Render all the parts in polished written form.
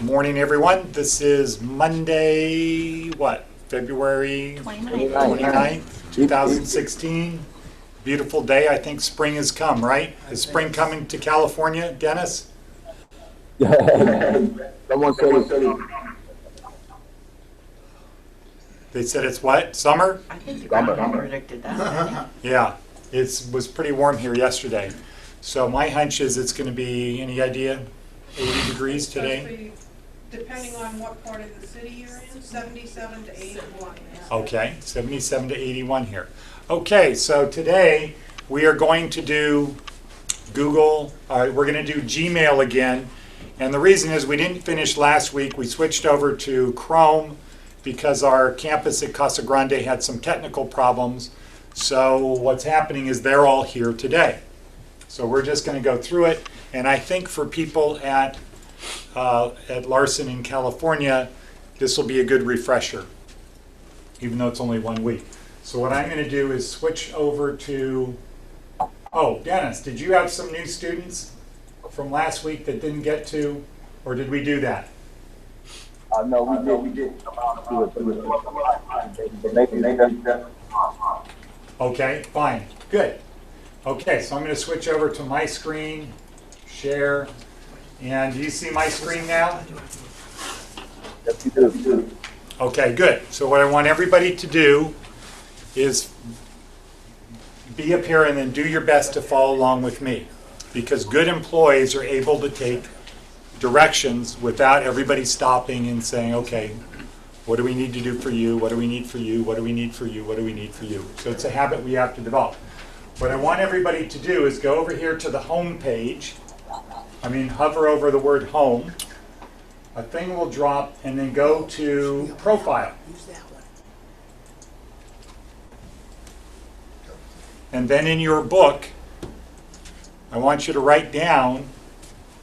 Morning, everyone. This is Monday, February 29th, 2016. Beautiful day. I think spring has come, right? Is spring coming to California, Dennis? Someone said They said it's what? Summer? I think the ground predicted that. Yeah, it was pretty warm here yesterday. So my hunch is it's going to be, any idea, 80 degrees today? Depending on what part of the city you're in, 77 to 81. Okay, 77 to 81 here. Okay, so today we are going to do Google, we're going to do Gmail again. And the reason is we didn't finish last week. We switched over to Chrome because our campus at Casa Grande had some technical problems. So what's happening is they're all here today. So we're just going to go through it. And I think for people at Larson in California, this will be a good refresher, even though it's only 1 week. So what I'm going to do is switch over to, oh, Dennis, did you have some new students from last week that didn't get to, or did we do that? no, we did. Okay, fine, good. Okay, so I'm going to switch over to my screen, share, and do you see my screen now? Yes, you do. Okay, good. So what I want everybody to do is be up here and then do your best to follow along with me, because good employees are able to take directions without everybody stopping and saying, okay, what do we need to do for you? What do we need for you? What do we need for you? What do we need for you? So it's a habit we have to develop. What I want everybody to do is go over here to the home page. Hover over the word home. A thing will drop and then go to profile. And then in your book, I want you to write down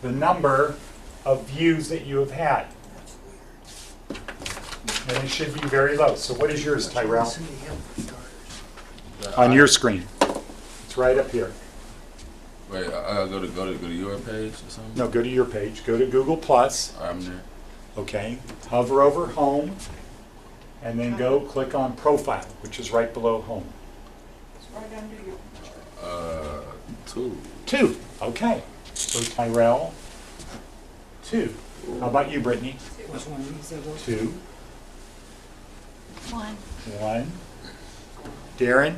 the number of views that you have had. And it should be very low. So what is yours, Tyrell? On your screen. It's right up here. Wait, I gotta go to your page or something? No, go to your page. Go to Google Plus. I'm there. Okay. Hover over home. And then go click on profile, which is right below home. It's right under you. 2. 2. Okay. So Tyrell, 2. How about you, Brittany? 2. 1. 1. Darren?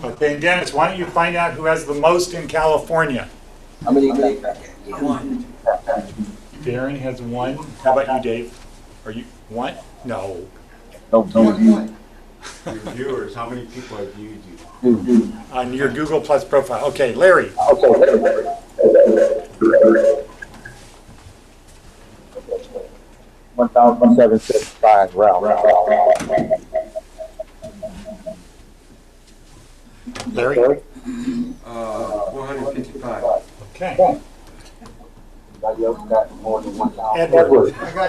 Okay, and Dennis, why don't you find out who has the most in California? How many? 1. Darren has 1. How about you, Dave? Are you 1? No. No. Your viewers, how many people have viewed you? On your Google Plus profile. Okay, Larry. 1,765 round. Larry? 455. Okay. Anybody else got more than 1,000? Edward. I got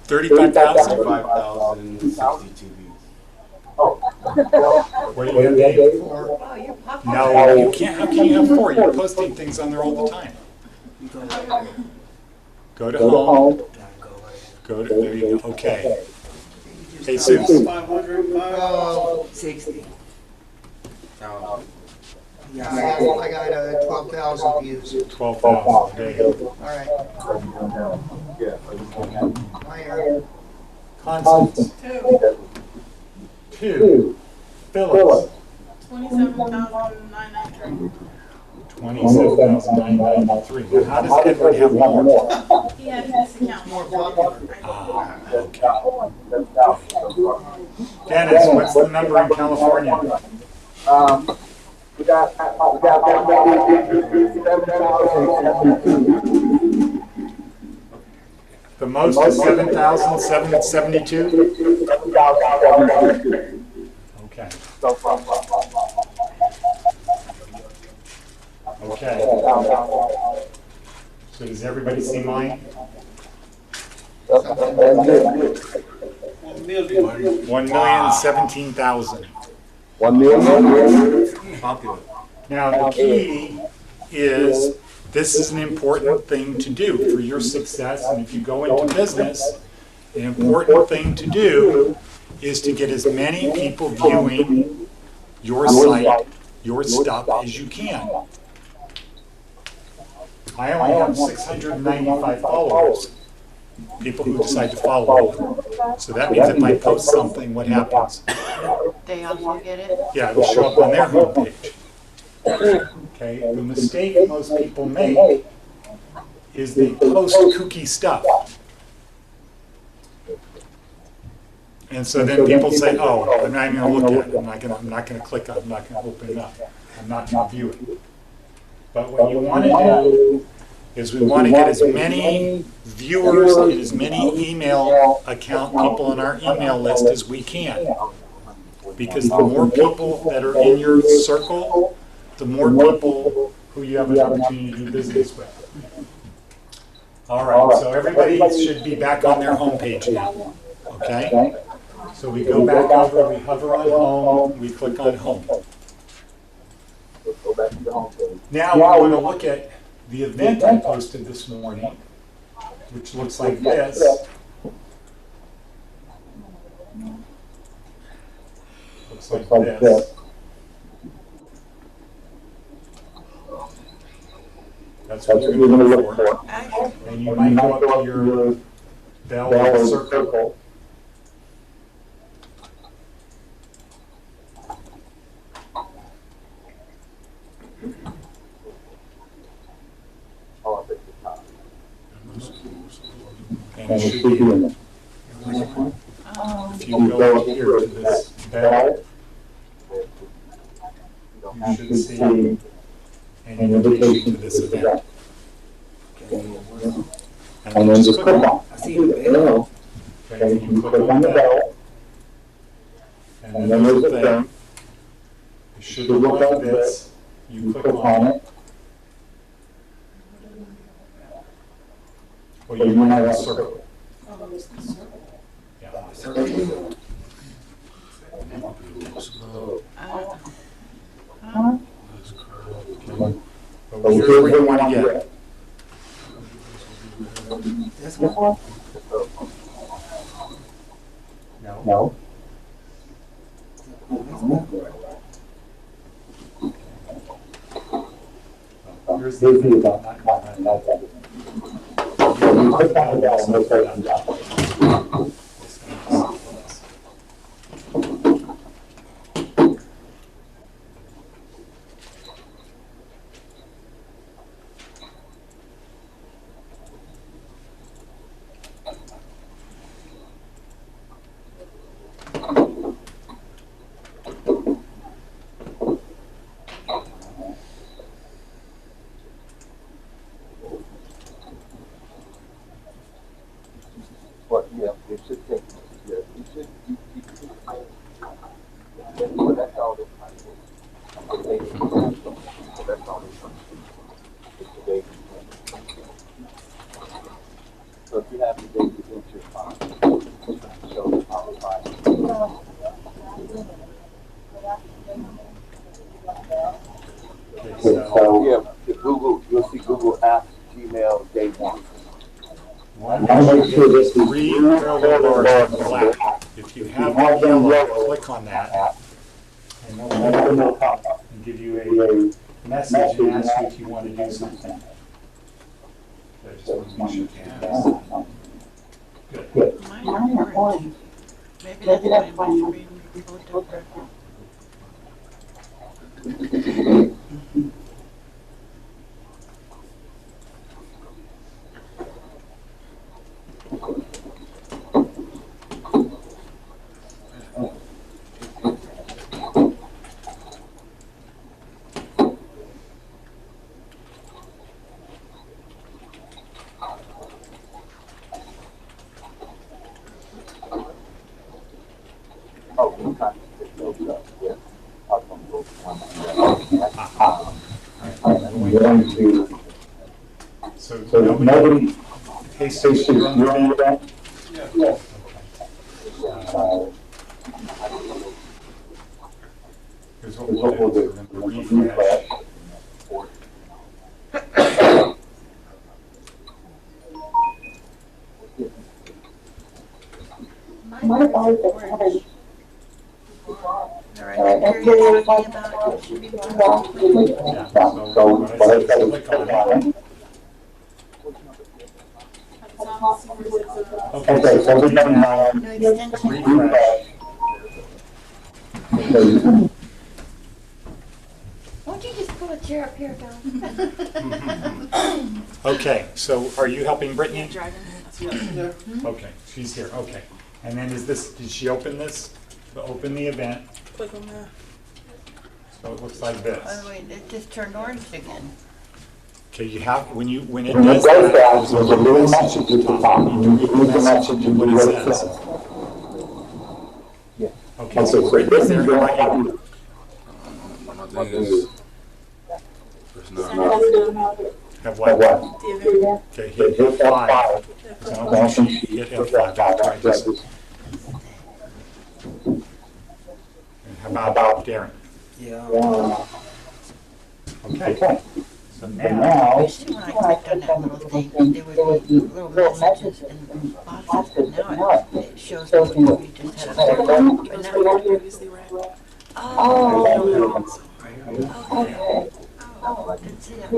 35,000? 5,062 views. What do you have, Dave? Oh, you're popular. No, you can't. How can you have 4? You're posting things on there all the time. Go to home. Go to, there you go. Okay. Jesus. 60. Yeah, I got 12,000 views. 12,000. There you go. All right. Yeah. Constance. 2. 2. Phyllis. 27,993. 27,993. Now, how does Edward have more? He had this account. More popular. Okay. Dennis, what's the number in California? We got 7,072. The most is 7,772? Okay. Okay. So does everybody see mine? 1,017,000. 1 million? Popular. Now, the key is this is an important thing to do for your success. And if you go into business, an important thing to do is to get as many people viewing your site, your stuff as you can. I only have 695 followers, people who decide to follow me. So that means if I post something, what happens? They also get it? Yeah, it'll show up on their homepage. Okay, the mistake most people make is they post kooky stuff. And so then people say, oh, I'm not even gonna look at it, I'm not gonna click on it, I'm not gonna open it up, I'm not gonna view it. But what you wanna do is we wanna get as many viewers and as many email account people on our email list as we can. Because the more people that are in your circle, the more people who you have an opportunity to do business with. All right, so everybody should be back on their homepage now, okay? So we go back over, we hover on home, we click on home. Now we want to look at the event I posted this morning, which looks like this. Looks like this. That's what you're going to look for. And you might go up to your bell circle. And it should be in there. If you go up here to this bell, you should see an invitation to this event. And then just click on it. Okay, you click on the bell, and then there's a thing. It should look like this. You click on it. Well, you might have a circle. Yeah. But here's where you want to get. This one? No. Here's the thing about that. You click on the bell and this opens up. But yeah, it should take, yeah, you should, well, that's all this time is. That's all this time is. It's the day. So if you have the day to enter fine, show the power fine. Okay, so Yeah, the Google, you'll see Google Apps, Gmail, day one. want to make sure this is three parallel bars in black. If you have one yellow, click on that, and it'll open up and give you a message and ask you if you want to do something. So I just want to make sure you have this. Good. Mine are orange. Maybe that's why my screen looked different. Oh, we can't take those up, yeah. I'll come go one. So nobody pastes your own event? Yeah. Here's what we'll do. Remember, refresh. Mine always orange. All right, here you're talking about, it should be more. Yeah, so what I said is click on it. Okay, so we can now No extension. refresh. Why don't you just pull a chair up here, Don? Okay, so are you helping Brittany? Yeah. Okay, she's here, okay. And then is this, did she open this? Open the event, Click on that. so it looks like this. Oh, wait, it just turned orange again. Okay, you have, when it does that, there's a little message at the top. You read the message and what it says. Okay, so Brittany's there, how about you? My thing is, personality. Have what? The event. Okay, hit F5. Hit F5, I'll try this. And how about Darren? Yeah. Okay, so now, Usually when I clicked on that little thing, there would be little messages and boxes, but now it shows me what we just had up there. But now, Previously read. oh, okay. Oh, I didn't see that.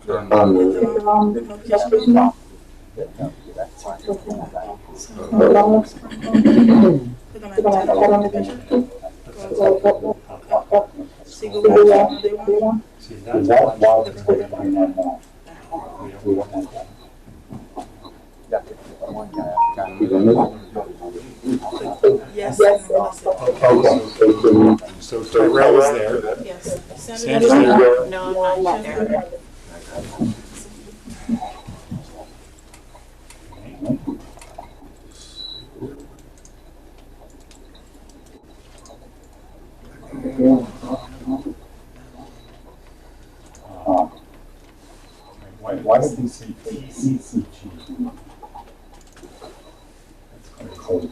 Notification. Click on that title of the picture. See Google what they want. see, that's why it's going to find that now. We don't want that. Yes. Yes. Okay, so Tyrell is there. Yes. Sandy's there. No, I'm not there. Why did we say TCCG? That's crazy.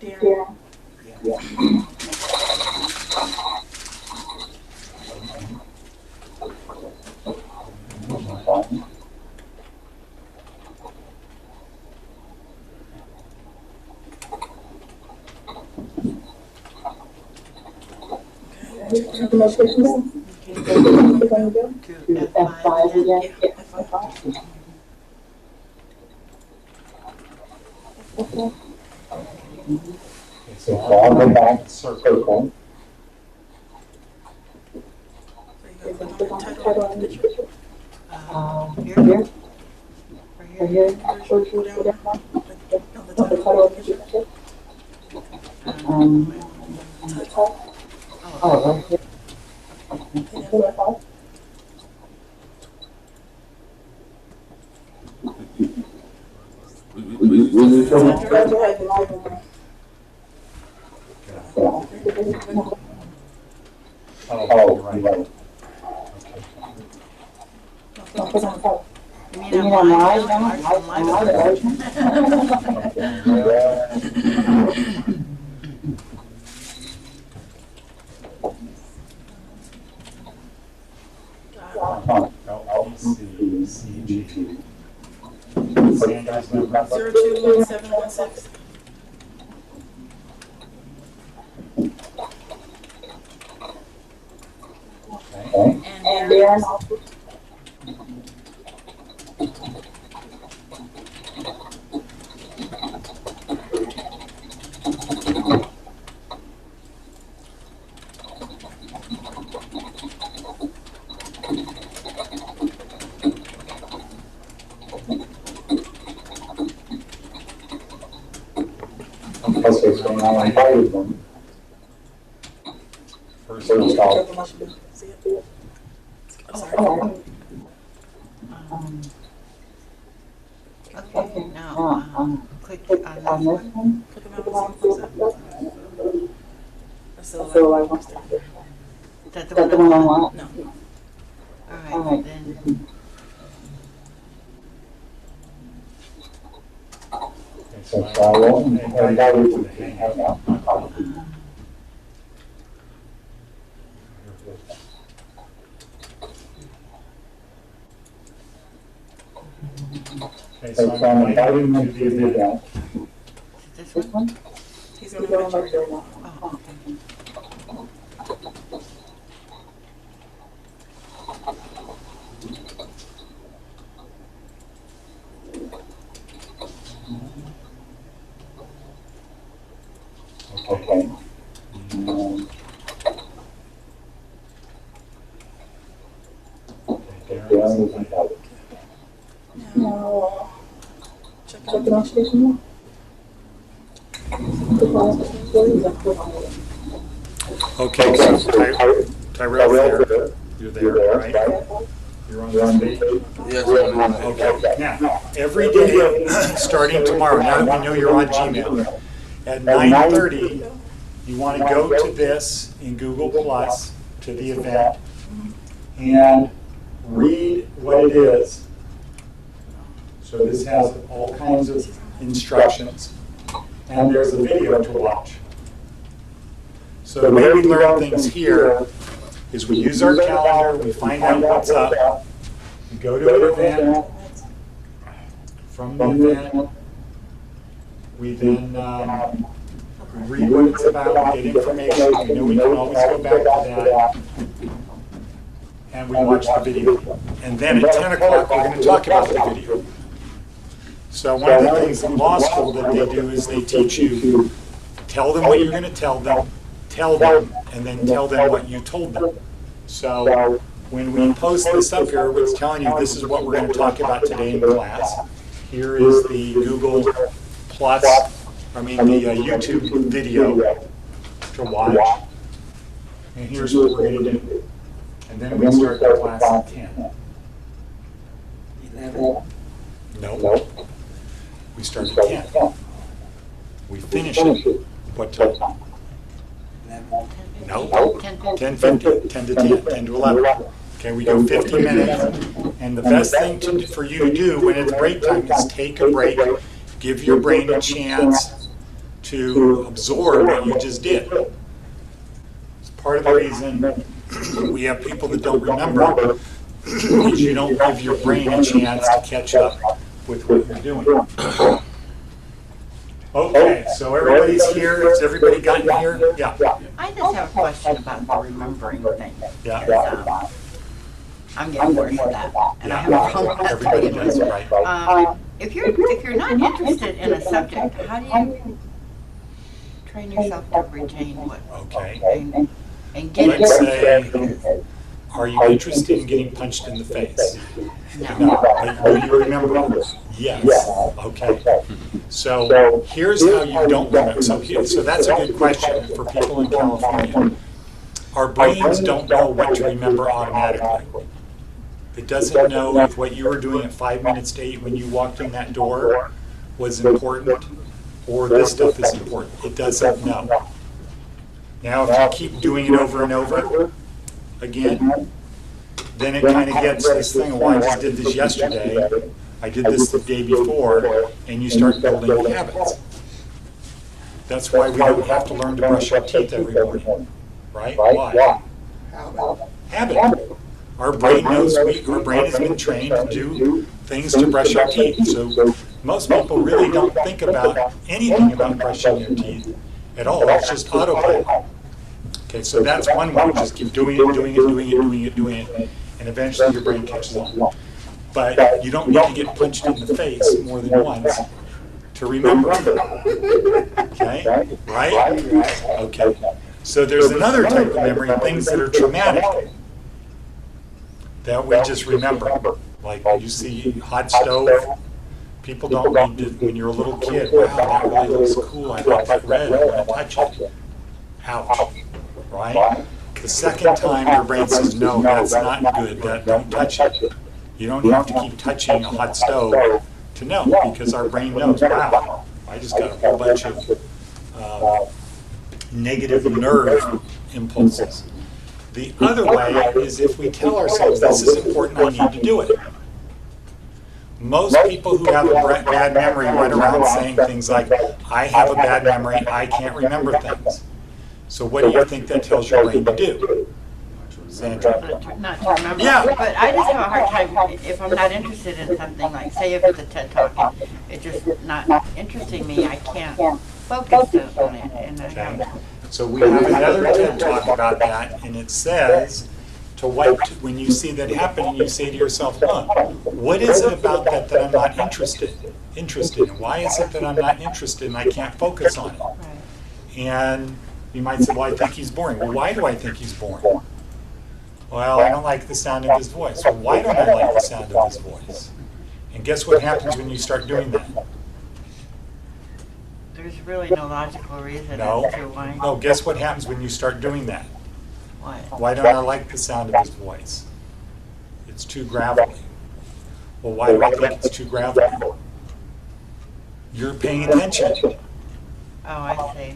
Darren. Okay, to F5 again. Yeah. F5. Okay, so I'll go back to circle. So you gotta click on that title of the picture. Here? Right here? Go down. On the title of the picture. Oh, right here. Hit F5. Oh, you're right. You mean on mine now? On my version? LCCG. Sandra's number. 021716. Okay. And Darren. Okay, so now I invited them. First off, See it? Sorry. Okay, now, click on this one. Click on that one. See what it says. That's the one. Is that the one I want? No. All right, then. So I invite you to the hangout. Okay, so I'm inviting them to the event. Is it this one? He's gonna invite you. Oh, okay. Okay. No. Check it out. Okay, so Tyrell's there. You're there, right? You're on the stage. Yes. Okay, now, every day, starting tomorrow, now that we know you're on Gmail, at 9:30, you want to go to this in Google Plus, to the event, and read what it is. So this has all kinds of instructions, and there's a video to watch. So the way we learn things here is we use our calendar, we find out what's up, we go to an event, from the event, we then read what it's about, get information, we know we can always go back to that, and we watch the video. And then at 10 o'clock, we're going to talk about the video. So one of the things in law school that they do is they teach you, tell them what you're going to tell them, and then tell them what you told them. So when we post this up here, it's telling you this is what we're going to talk about today in class. Here is the Google Plus, the YouTube video to watch. And here's what we're going to do. And then we start the class at 10. 11. No. We start at 10. We finish it. What time? 11. No. 10:50. 10:50, 10 to 10, 10 to 11. Okay, we go 50 minutes. And the best thing for you to do when it's break time is take a break, give your brain a chance to absorb what you just did. It's part of the reason we have people that don't remember is you don't give your brain a chance to catch up with what you're doing. Okay, so everybody's here. Has everybody gotten here? Yeah. I just have a question about the remembering thing. Yeah. Because, I'm getting worse at that, and I have a problem with Everybody does, right? If you're not interested in a subject, how do you train yourself to retain what Okay. and get Let's it? say, are you interested in getting punched in the face? No. No. But will you remember? Yes. Okay. So here's how you don't remember. So that's a good question for people in California. Our brains don't know what to remember automatically. It doesn't know if what you were doing at 5 minutes to 8 when you walked in that door was important or this stuff is important. It doesn't know. Now, if you keep doing it over and over again, then it kind of gets this thing, well, I just did this yesterday, I did this the day before, and you start building habits. That's why we don't have to learn to brush our teeth every morning, right? Why? Habit. Our brain knows, our brain has been trained to do things to brush our teeth. So most people really don't think about anything about brushing their teeth at all. It's just autopilot. Okay, so that's one way. Just keep doing it, and eventually your brain catches on. But you don't need to get punched in the face more than once to remember. Okay, right? Okay. So there's another type of memory, things that are traumatic, that we just remember. Like you see hot stove, people don't need to, when you're a little kid, wow, that really looks cool, I like that red, I want to touch it. Ouch, right? The second time your brain says, no, that's not good, don't touch it. You don't have to keep touching a hot stove to know, because our brain knows, wow, I just got a whole bunch of negative nerve impulses. The other way is if we tell ourselves, this is important, I need to do it. Most people who have a bad memory run around saying things like, I have a bad memory, I can't remember things. So what do you think that tells your brain to do? Sandra? Not to remember. Yeah. But I just have a hard time, if I'm not interested in something, like say if it's a TED Talk and it's just not interesting me, I can't focus on it. And I Okay. have, So we have another TED Talk about that, and it says, when you see that happening, you say to yourself, what is it about that I'm not interested in? Why is it that I'm not interested and I can't focus on it? right. And you might say, well, I think he's boring. Well, why do I think he's boring? Well, I don't like the sound of his voice. Well, why don't I like the sound of his voice? And guess what happens when you start doing that? There's really no logical reason No. as to why. No, guess what happens when you start doing that? What? Why don't I like the sound of his voice? It's too gravelly. Well, why do I think it's too gravelly? You're paying attention. Oh, I see.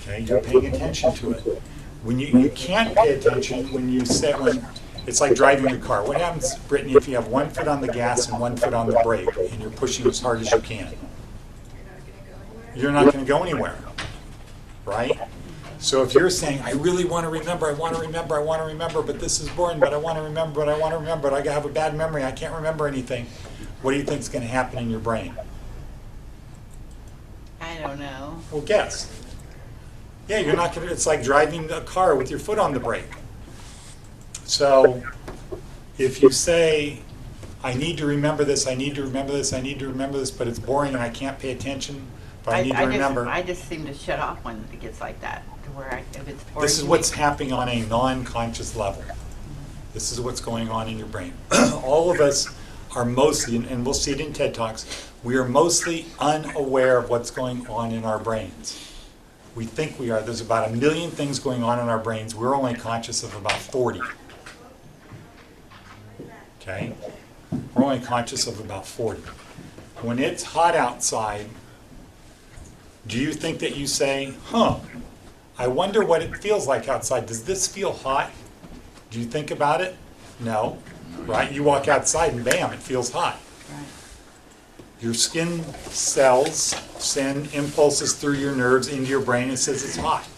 Okay, you're paying attention to it. When you can't pay attention when it's like driving a car. What happens, Brittany, if you have one foot on the gas and one foot on the brake and you're pushing as hard as you can? You're not going to go anywhere, right? So if you're saying, I really want to remember, but this is boring, but I want to remember, but I have a bad memory, I can't remember anything, what do you think is going to happen in your brain? I don't know. Well, guess. Yeah, you're not going to, it's like driving a car with your foot on the brake. So if you say, I need to remember this, but it's boring and I can't pay attention, but I need to remember. I just seem to shut off when it gets like that, to where if it's boring. This is what's happening on a non-conscious level. This is what's going on in your brain. All of us are mostly, and we'll see it in TED Talks, we are mostly unaware of what's going on in our brains. We think we are. There's about 1 million things going on in our brains. We're only conscious of about 40. Okay? We're only conscious of about 40. When it's hot outside, do you think that you say, I wonder what it feels like outside. Does this feel hot? Do you think about it? No. Right? You walk outside and bam, it feels hot. Right. Your skin cells send impulses through your nerves into your brain and says it's hot.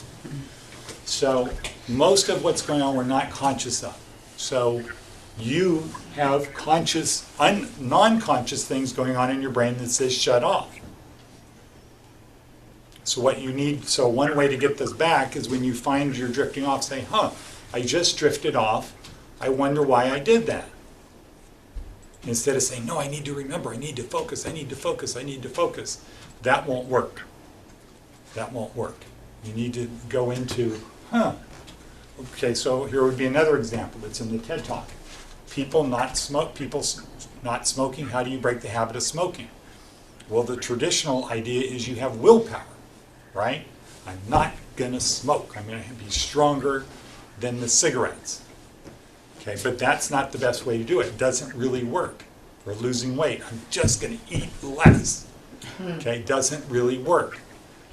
So most of what's going on we're not conscious of. So you have conscious, non-conscious things going on in your brain that says shut off. So what you need, so one way to get this back is when you find you're drifting off, say, I just drifted off. I wonder why I did that. Instead of saying, no, I need to remember, I need to focus. That won't work. That won't work. You need to go into, Okay, so here would be another example. It's in the TED Talk. People not smoking, how do you break the habit of smoking? Well, the traditional idea is you have willpower, right? I'm not going to smoke. I'm going to be stronger than the cigarettes. Okay, but that's not the best way to do it. It doesn't really work. For losing weight, I'm just going to eat less. Okay, it doesn't really work.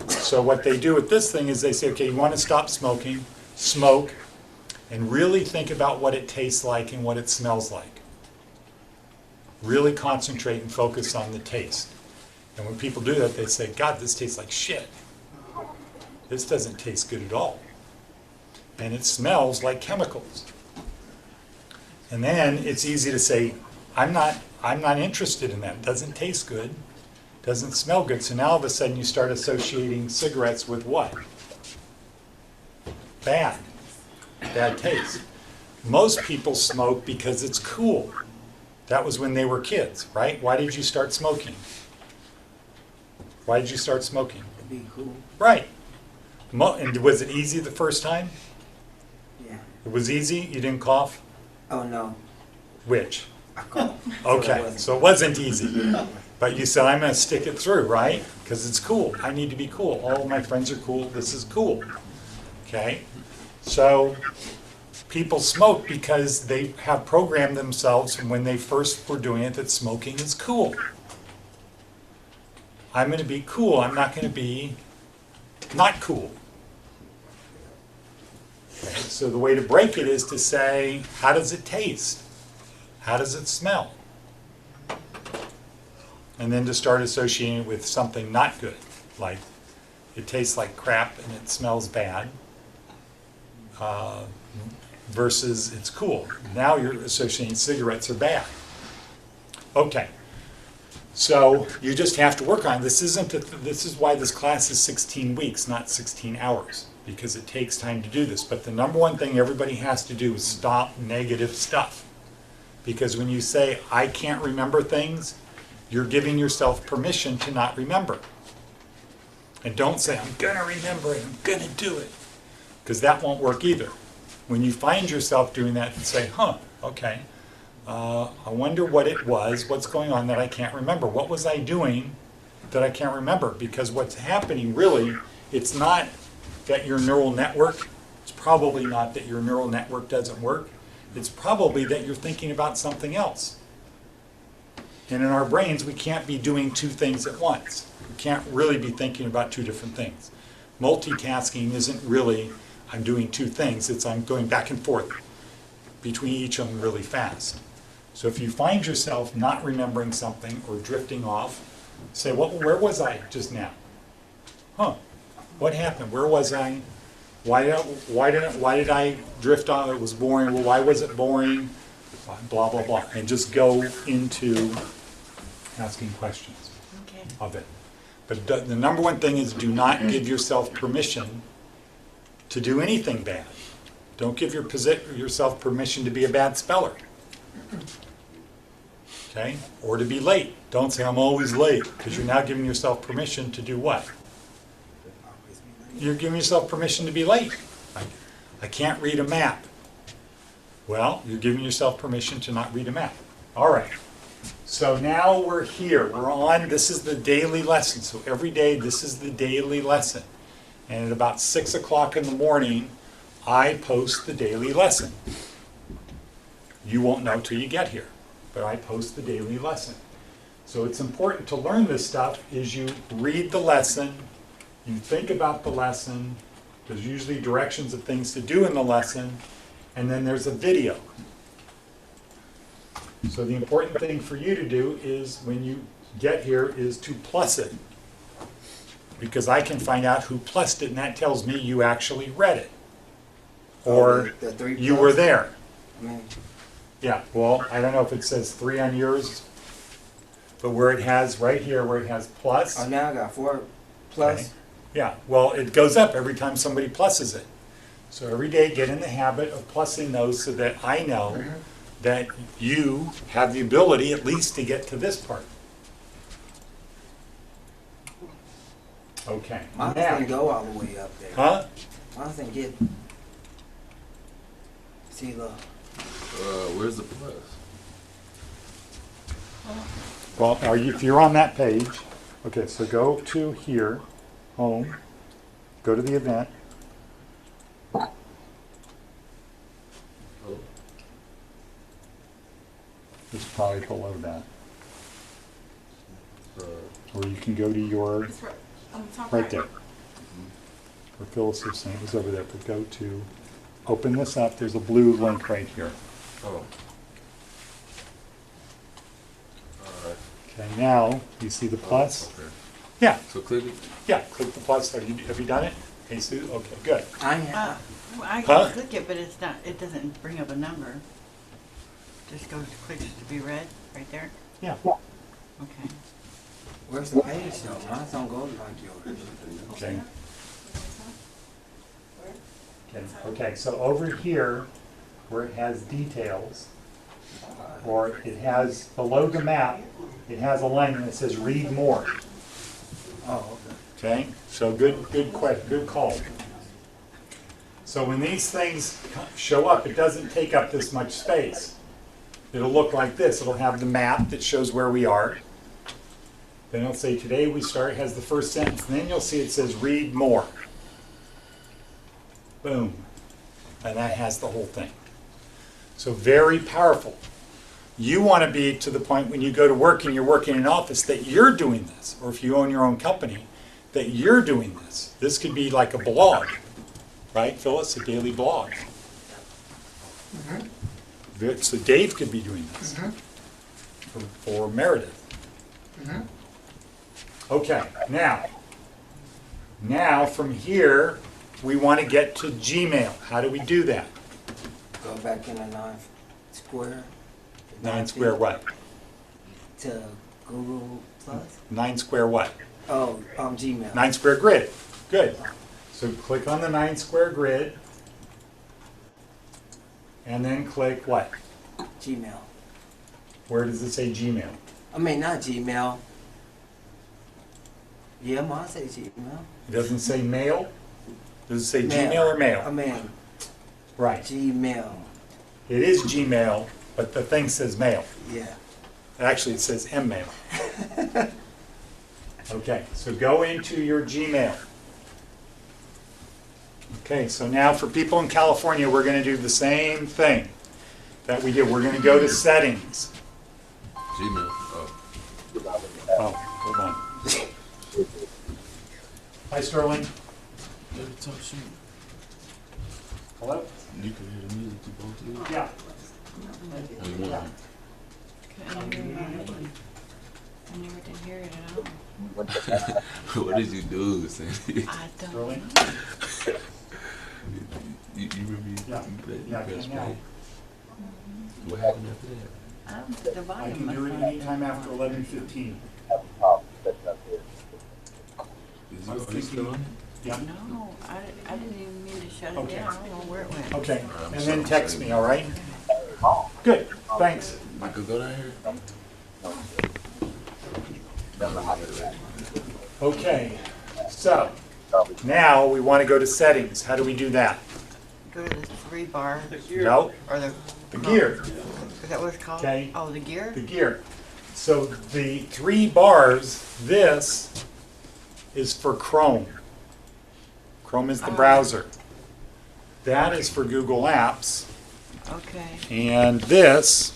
So what they do with this thing is they say, okay, you want to stop smoking, smoke, and really think about what it tastes like and what it smells like. Really concentrate and focus on the taste. And when people do that, they say, God, this tastes like shit. This doesn't taste good at all. And it smells like chemicals. And then it's easy to say, I'm not interested in that. It doesn't taste good. Doesn't smell good. So now all of a sudden you start associating cigarettes with what? Bad taste. Most people smoke because it's cool. That was when they were kids, right? Why did you start smoking? Why did you start smoking? To be cool. Right. And was it easy the first time? Yeah. It was easy? You didn't cough? Oh no. Which? I cough. Okay, so it wasn't easy. But you said, I'm going to stick it through, right? Because it's cool. I need to be cool. All of my friends are cool. This is cool. Okay? So people smoke because they have programmed themselves from when they first were doing it that smoking is cool. I'm going to be cool. I'm not going to be not cool. Okay, so the way to break it is to say, how does it taste? How does it smell? and then to start associating it with something not good, like it tastes like crap and it smells bad, versus it's cool. Now you're associating cigarettes are bad. Okay, so you just have to work on it. This is why this class is 16 weeks, not 16 hours, because it takes time to do this. But the number one thing everybody has to do is stop negative stuff. Because when you say, I can't remember things, you're giving yourself permission to not remember. And don't say, I'm gonna remember it, I'm gonna do it. Because that won't work either. When you find yourself doing that, and say, okay, I wonder what it was, what's going on that I can't remember. What was I doing that I can't remember? Because what's happening really, it's not that your neural network, it's probably not that your neural network doesn't work. It's probably that you're thinking about something else. And in our brains, we can't be doing two things at once. We can't really be thinking about two different things. Multitasking isn't really, I'm doing two things, it's I'm going back and forth between each of them really fast. So if you find yourself not remembering something or drifting off, say, where was I just now? What happened? Where was I? Why did I drift off? It was boring. Well, why was it boring? Blah, blah, blah. And just go into asking questions Okay. of it. But the number one thing is do not give yourself permission to do anything bad. Don't give yourself permission to be a bad speller. Okay? Or to be late. Don't say, I'm always late, because you're now giving yourself permission to do what? You're giving yourself permission to be late. I can't read a map. Well, you're giving yourself permission to not read a map. All right. So now we're here. We're on, this is the daily lesson. So every day, this is the daily lesson. And at about 6 o'clock in the morning, I post the daily lesson. You won't know till you get here, but I post the daily lesson. So it's important to learn this stuff is you read the lesson, you think about the lesson, there's usually directions of things to do in the lesson, and then there's a video. So the important thing for you to do is when you get here is to plus it. Because I can find out who plussed it, and that tells me you actually read it. Or The 3 you plus? were there. I mean, Yeah, well, I don't know if it says 3 on yours, but where it has, right here, where it has plus. oh, now I got 4 plus. Okay. Yeah, well, it goes up every time somebody pluses it. So every day get in the habit of plussing those so that I know that you have the ability at least to get to this part. Okay. Mine now- didn't go all the way up there. Huh? Mine didn't get. See, look. Where's the plus? Well, if you're on that page, okay, so go to here, home, go to the event. It's probably below that. Or you can go to your, It's right on the top right there. Or Phyllis was saying it was over there, but go to, open this up, there's a blue link right here. Oh. Alright. Okay, now, you see the plus? Okay. Yeah, So click it. yeah, click the plus. Have you done it? Hey, Sue? Okay, good. I have. I Huh? can click it, but it's not, it doesn't bring up a number. Just goes to clicks to be read, right there? Yeah. Okay. Where's the page though? Mine don't go like yours. Okay. Okay, so over here, where it has details, or it has, below the map, it has a line that says read more. Oh, Okay, so good call. So when these things show up, it doesn't take up this much space. It'll look like this. It'll have the map that shows where we are. Then it'll say today we start, has the first sentence, and then you'll see it says read more. Boom. And that has the whole thing. So very powerful. You want to be to the point when you go to work and you're working in an office that you're doing this, or if you own your own company, that you're doing this. This could be like a blog, right, Phyllis? A daily blog. So Dave could be doing this for Meredith. Okay, now from here, we want to get to Gmail. How do we do that? Go back in the 9 square. 9 square what? To Google Plus. 9 square what? Oh, Gmail. 9 square grid. Good. So click on the 9 square grid. And then click what? Gmail. Where does it say Gmail? I mean, not Gmail. Yeah, mine say Gmail. It doesn't say mail? Does it say Mail. Gmail or I mail? mean, Right. Gmail. It is Gmail, but the thing says mail. Yeah. Actually, it says mmail. Okay, so go into your Gmail. Okay, so now for people in California, we're going to do the same thing that we did. We're going to go to settings. Gmail. Oh. Oh, hold on. Hi, Sterling. Let me talk shit. Hello? You can hear the music through both of these? Yeah. Only one of them. I never did hear it at all. What did you do, Sandy? I don't Sterling? know. You remember you, Yeah. you pressed Yeah, I can now. play? What happened after that? The I volume can must do it not anytime after 11:15. Is I was it, are you still on it? Yeah. No, I didn't even mean to shut it Okay. down. I don't know where it went. Okay, I'm and sorry, then text sorry. me, all right? Good, thanks. Michael, go down here. Okay, so now we want to go to settings. How do we do that? Go to the 3 bar, No, or the gear, is that what it's called? Okay. Oh, the gear? the gear. So the 3 bars, this is for Chrome. Chrome is the browser. That is for Google Apps. Okay. And this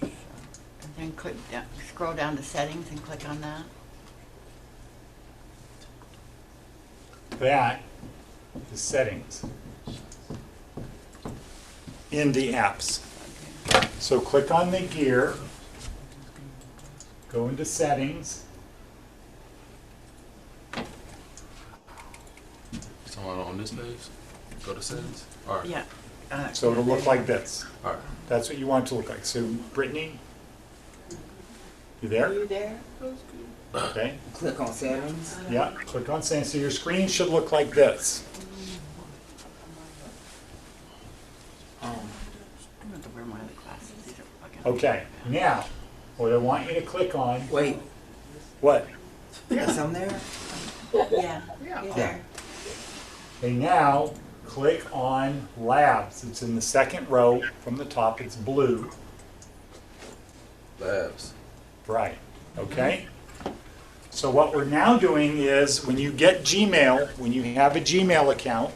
And then click down, scroll down to settings and click on that. that is settings in the apps. So click on the gear, go into settings, So on this page, go to settings. All right. Yeah. so it'll look like this. All right. That's what you want it to look like. So Brittany, you Are there? you there? Okay, Click on settings. yeah, click on settings. So your screen should look like this. I'm going to have to wear my other glasses. These are fucking- Okay, now, what I want you to click on, Wait, what? is some there? Yeah. You're there. Okay, now, click on Labs. It's in the second row from the top. It's blue. Labs. Right, okay? So what we're now doing is, when you get Gmail, when you have a Gmail account,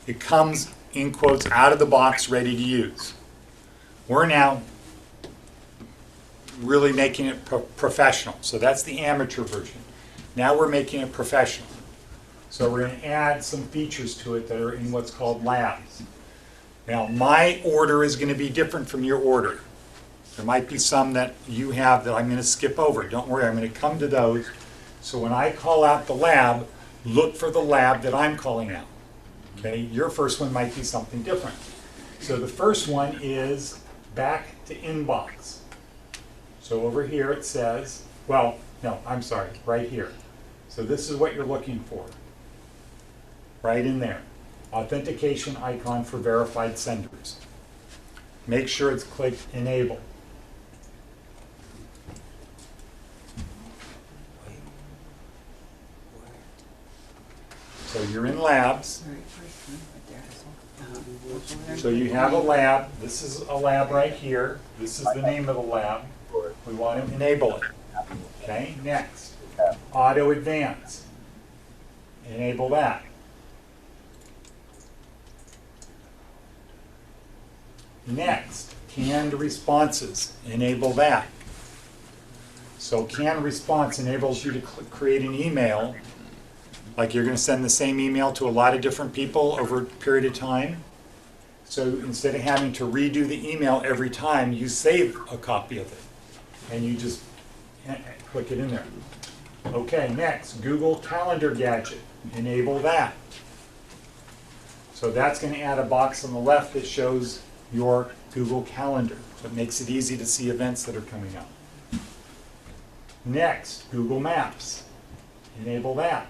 it comes, in quotes, out of the box, ready to use. We're now really making it professional. So that's the amateur version. Now we're making it professional. So we're going to add some features to it that are in what's called Labs. Now, my order is going to be different from your order. There might be some that you have that I'm going to skip over. Don't worry, I'm going to come to those. So when I call out the lab, look for the lab that I'm calling out. Okay, your first one might be something different. So the first one is back to inbox. So over here it says, well, no, I'm sorry, right here. So this is what you're looking for. Right in there. Authentication icon for verified senders. Make sure it's clicked enable. So you're in labs. Very first one right there. So you have a lab. This is a lab right here. This is the name of the lab. We want to enable it. Okay, next. Auto advance. Enable that. Next, canned responses. Enable that. So canned response enables you to create an email, like you're going to send the same email to a lot of different people over a period of time. So instead of having to redo the email every time, you save a copy of it. And you just click it in there. Okay, next, Google Calendar Gadget. Enable that. So that's going to add a box on the left that shows your Google Calendar. So it makes it easy to see events that are coming up. Next, Google Maps. Enable that.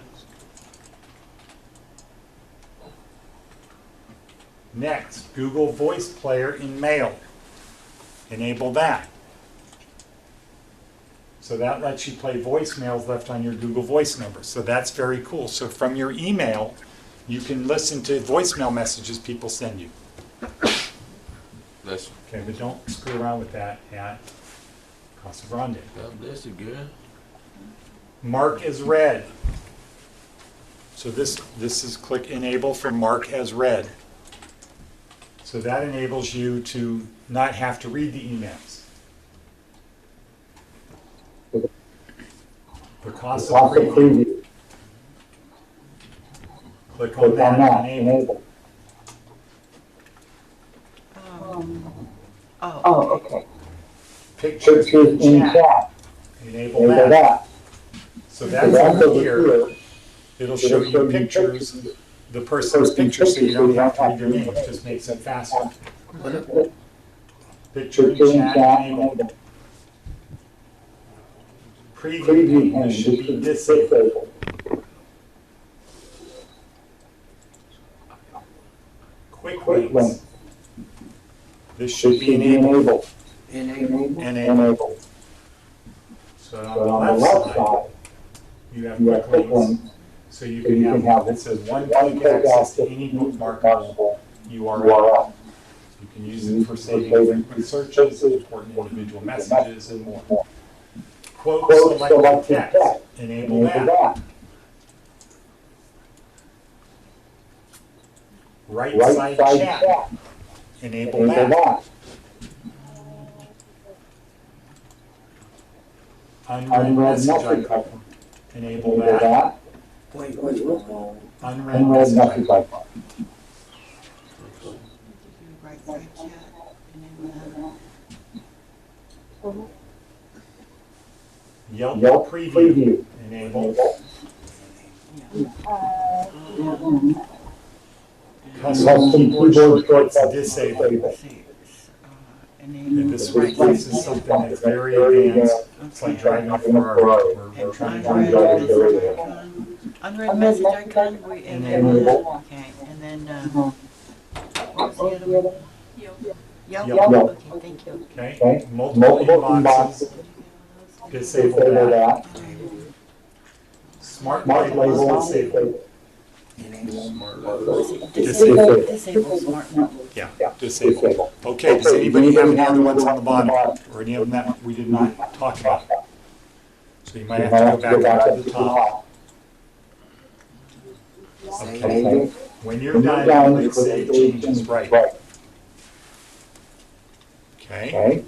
Next, Google Voice Player in Mail. Enable that. So that lets you play voicemails left on your Google Voice number. So that's very cool. So from your email, you can listen to voicemail messages people send you. Bless you. Okay, but don't screw around with that at Casa Grande. God bless you, girl. Mark as read. So this is click enable for mark as read. So that enables you to not have to read the emails. The Casa preview. Click on that, enable. Oh, okay. Pictures in chat. Enable that. So that's over here. It'll show you pictures, the person's picture, so you don't have to read their name. It just makes it faster. Picture in chat enabled. Preview pane should be disabled. Quick links. This should be enabled. Enabled. So on the left side, you have quick links. So you can have, it says one-click access to any bookmarkable URL. You can use it for saving frequent searches, important individual messages, and more. Quote selected text. Enable that. Right side chat. Enable that. Unread message icon. Enable that. Wait. Unread message icon. Right side chat, enable that. Yelp preview. Enable. Custom keyboard shortcuts disabled. And this replaces something that's very advanced. It's like driving a Ferrari. We're trying to drive a Unread message icon, we enable. Okay, and then, what was the other one? Yelp. Okay, thank you. Okay, multiple inboxes. Disable that. Smart label disabled. Disable smart label. Yeah, disabled. Okay, does anybody have any other ones on the bottom? Or any of them that we did not talk about? So you might have to go back up to the top. Okay, when you're done, click Save Changes Right. Okay,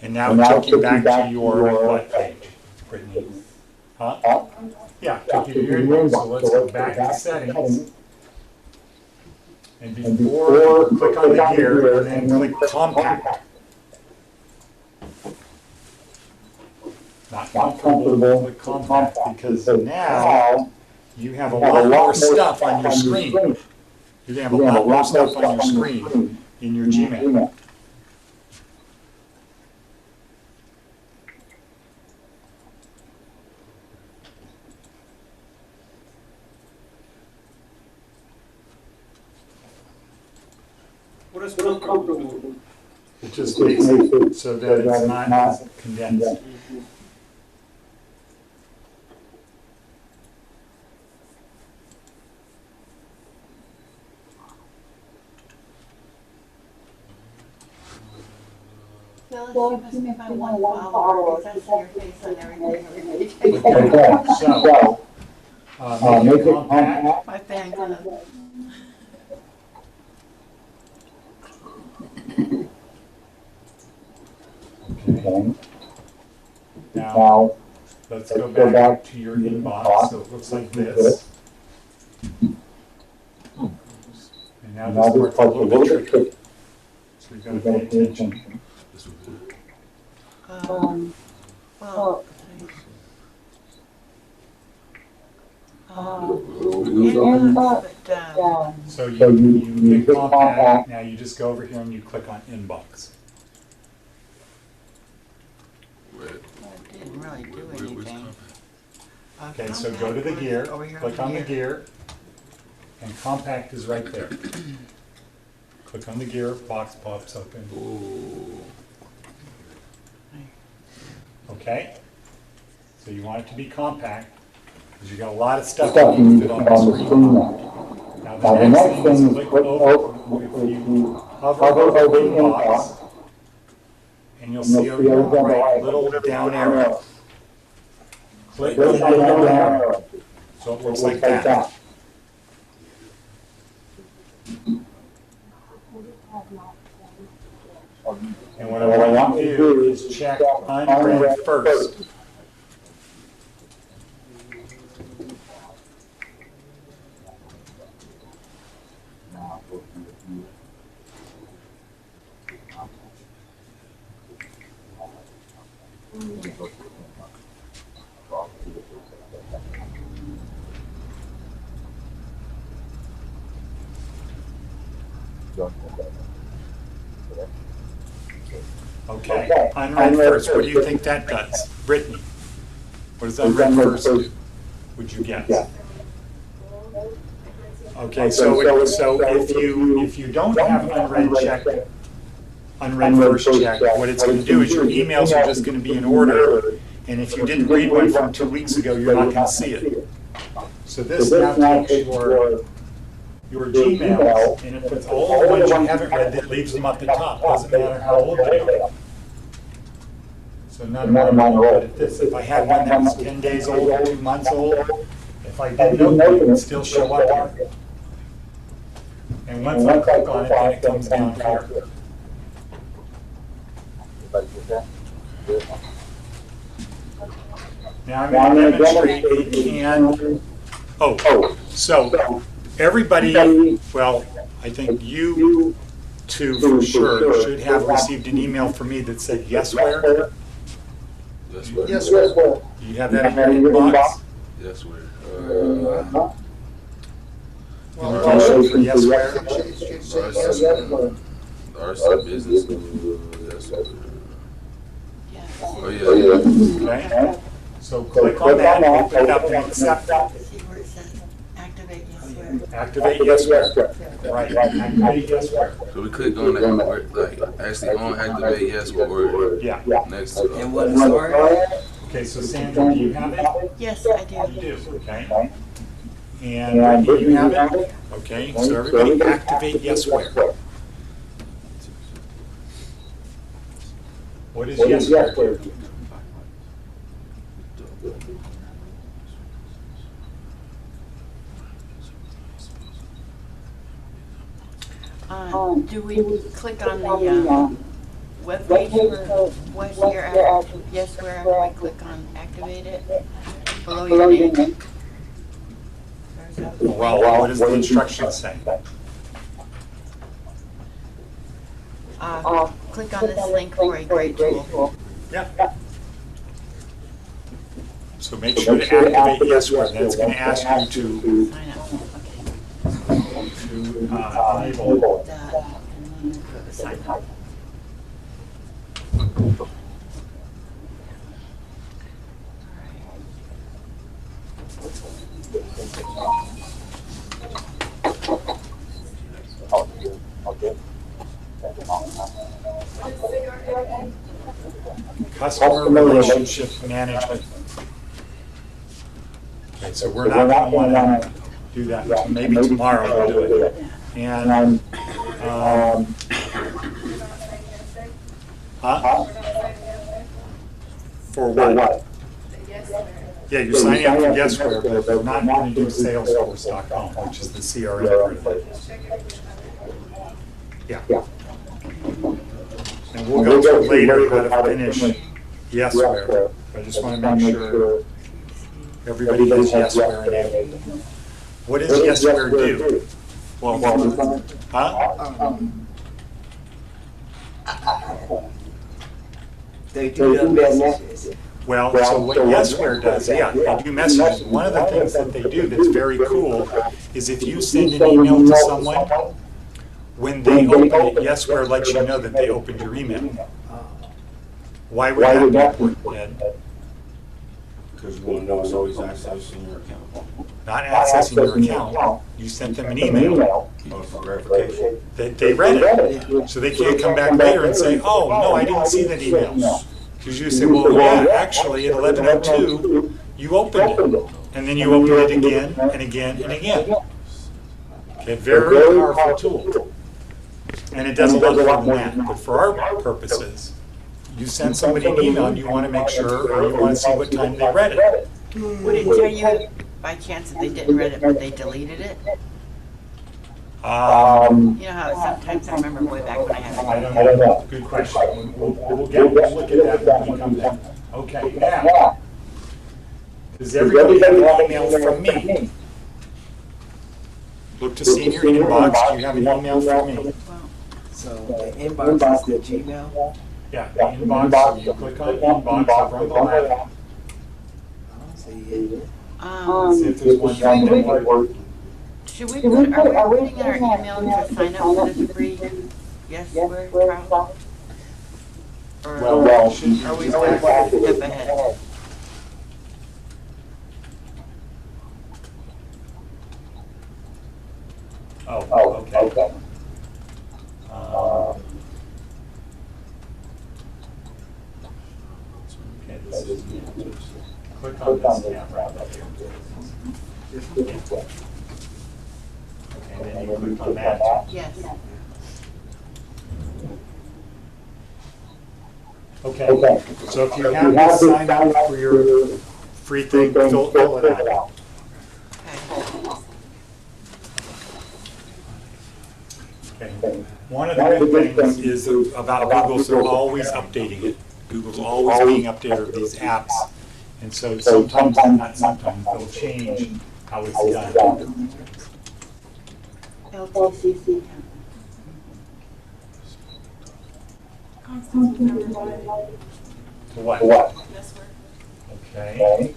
and now it took you back to your what page, Brittany? Huh? Yeah, took you to your inbox, so let's go back to settings. And before, click on the gear and then click compact. Not comfortable, click compact, because now you have a lot more stuff on your screen. You're gonna have a lot more stuff on your screen in your Gmail. What is comfortable? It just makes it so that it's not as condensed. Phyllis, you must be my one follower, because I see your face on everything. Okay, so, make it compact. My fan club. Okay. Now, let's go back to your inbox, so it looks like this. And now this part's a little bit tricky, so you've got to pay attention. This one good. Well, We go. but, So you click compact, now you just go over here and you click on inbox. Where- it didn't really do where's anything. compact? Okay, so go to the gear, Over here click on the gear, and compact is right there. Click on the gear, box pops open. Ooh. Okay? So you want it to be compact, because you got a lot of stuff you need to fit on the screen. Now the next thing is click over, if you hover over the inbox, and you'll see over here, right, little down arrow. Click on the down arrow, so it looks like that. And what I want you to do is check unread first. Okay, unread first, what do you think that does? Brittany, what does unread first do? Would you guess? Okay, so if you don't have unread first check, what it's gonna do is your emails are just gonna be in order, and if you didn't read one from 2 weeks ago, you're not gonna see it. So this now takes your Gmails, and if it's all the ones you haven't read, that leaves them at the top, doesn't matter how old they are. So none of mine are old, but if I had one that was 10 days old or 2 months old, if I didn't open it, it would still show up here. And once I click on it, then it comes down here. Now I'm going to demonstrate it can, so everybody, well, I think you two for sure should have received an email from me that said yesware. Yes, where? Yes, sir. You have that in your inbox? Yes, where? Invitation for yesware? Larson business. Yes, where? yeah. Oh, yeah. Okay, so click on that, open it up and accept it. See where it says activate yesware? Activate yesware. Right, activate yesware. So we click on that, like, actually on activate yes word Yeah. next to And what is story? Okay, so Sandra, do you have it? Yes, I do. You do, okay. And Brittany, you have it? Okay, so everybody activate yesware. What is yesware do? Do we click on the webpage for what's your yesware after we click on activate it? Below your name? Well, what does the instructions say? Click on this link for a great tool. Yeah. So make sure to activate yesware, then it's gonna ask you to Sign up, enable. okay. And then go to sign up. Customer relationship management. Okay, so we're not gonna wanna do that until maybe tomorrow we'll do it. And, huh? For what? Yeah, you're signing up for yesware, but we're not gonna do Salesforce.com, which is the CRM for it. Yeah. And we'll go through later how to finish yesware. I just want to make sure everybody has yesware enabled. What does yesware do? Well, huh? They do the messages. Well, so what yesware does, yeah, they do messages. One of the things that they do that's very cool is if you send an email to someone, when they open it, yesware lets you know that they opened your email. Why would that be important, Ed? Because you want to know it's always accessing your account. Not accessing your account, you sent them an email, Oh, for verification. that they read it. So they can't come back later and say, oh, no, I didn't see that email. Because you say, well, yeah, actually, at 11:02, you opened it. And then you open it again and again and again. Okay, very powerful tool. And it does a lot more than that. But for our purposes, you send somebody an email and you want to make sure, or you want to see what time they read it. Would it tell you by chance that they didn't read it, but they deleted it? You know how sometimes I remember way back when I had I it. don't know. Good question. We'll look at that when we come back. Okay, now, does everybody have an email from me? Look to see in your inbox, do you have an email from me? Well, So the inbox is the Gmail. Yeah, the inbox, so you click on inbox over on the left. I don't see it. See if there's one thing that works. Should we put, are we putting in our email to sign up for this free yesware trial? Or Well, should are we you one step ahead? Oh, okay. Okay, this is, click on this tab right up here. Okay, then you click on that. Yes. Okay, so if you have this sign up for your free thing, fill it out. Okay. Okay. One of the good things is about Google, they're always updating it. Google's always being updated with these apps. And so sometimes, not sometimes, they'll change how it's done. LTCC. Constance will never buy To what? this work. Okay.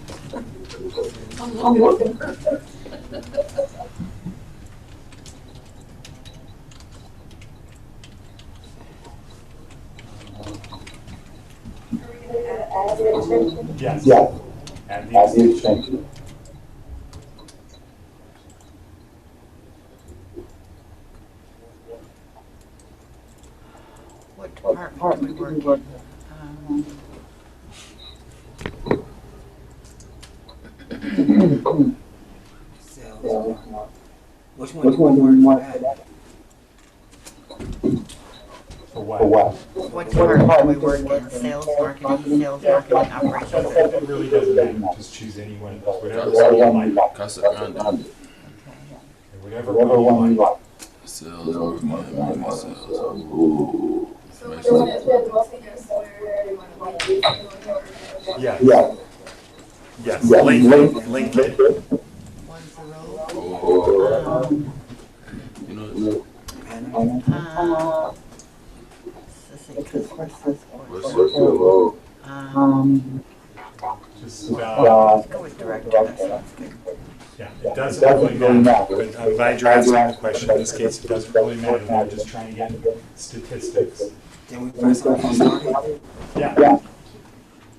Yes. Add the extension. What department do we work in? Sales. Which one do you want for that? For what? What department do we work in? Sales, marketing, operations? It really doesn't matter, just choose any one of those, whatever one you like. Casa Grande. Whatever one you like. Sales, marketing, sales. So which one is it? Mostly just where you want to be? Yes. Yes, link it. 10. Oh. You know, Let's see, customer support. what's your Just, Let's go with director, that sounds good. yeah, it doesn't really matter, but I'm glad you're asking the question. In this case, it doesn't really matter. We're just trying to get statistics. Then we press on started. Yeah,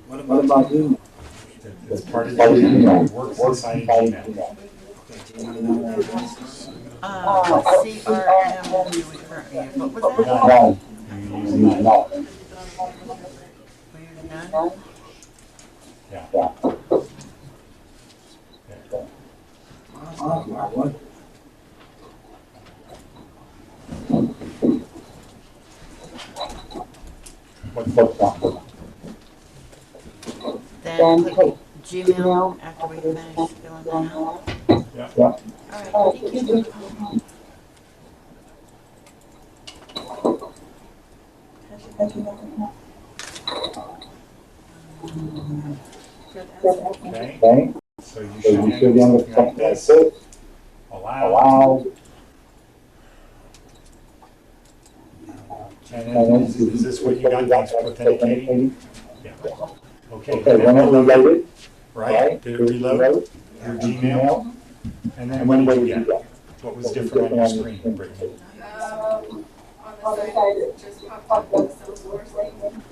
What about you? it's part of Gmail. It works inside of Gmail. Okay, Gmail. CRM, do we currently use? What was that? None. You use none. We use none? Yeah. What? Then click Gmail after we finish filling that out. Yeah. All right, thank you. Okay, so you should end with something like this. Allow. And then is this what you got next, authenticating? Yeah. Okay, and then reload it, right? Did it reload your Gmail? And then what did you get? What was different on your screen, Brittany? On the side, it just popped up with Salesforce thing.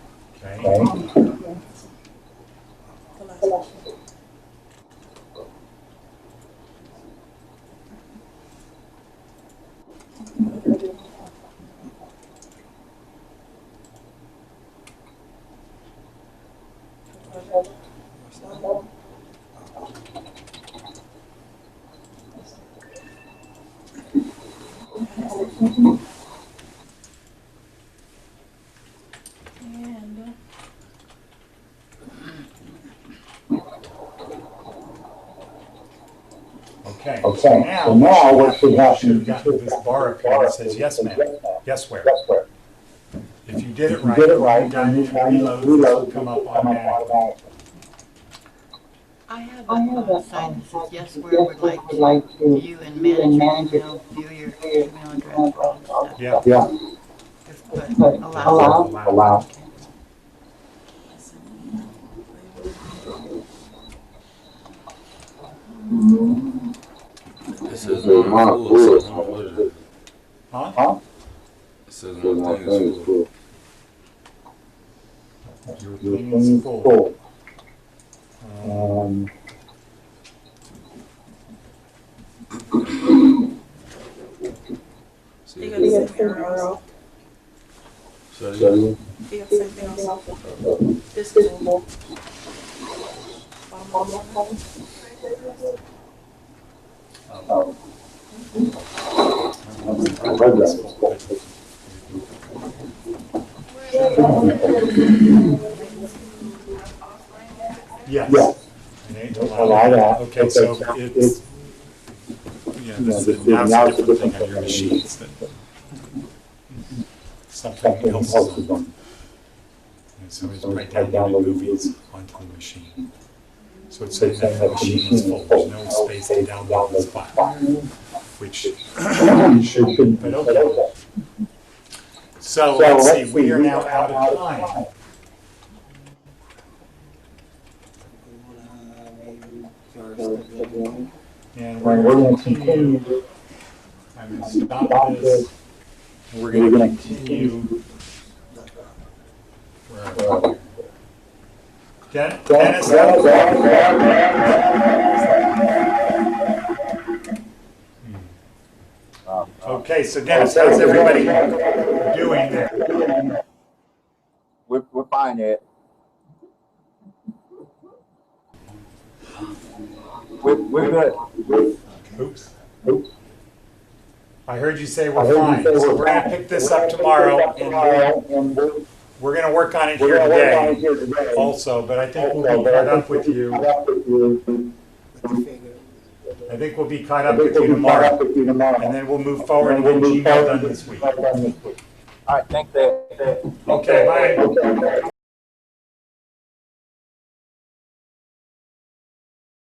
Okay. Okay, so now what should happen is gotten this bar up here that says yes ma'am, yes where. If you did it right, when you reload, this will come up automatically. I have a sign that says yes, where would like to view and manage your email, view your email address, all that stuff. Yeah. Just put allow. Allow. It says one full, so what is it? Huh? It says one thing is full. Your thing is full. See, You gotta send me arrow. so You gotta send me arrow. This is full. Yes. Allow that. Okay, so it's, yeah, this is, now it's a different thing on your machines. Something else is on. And so it's right downloaded movies onto the machine. So it's saying that the machine is full. There's no space to download this file, which should, but okay. So let's see, we are now out of time. And we're going to continue. I'm going to stop this. And we're going to continue. Where are we? Dennis, okay, so Dennis, how's everybody doing there? We're fine, Ed. We're good. Oops. I heard you say we're fine, so we're going to pick this up tomorrow, and we're going to work on it here today also, but I think we'll be caught up with you. I think we'll be caught up with you tomorrow, and then we'll move forward and get Gmail done this week. All right, thanks, Ed. Okay, bye.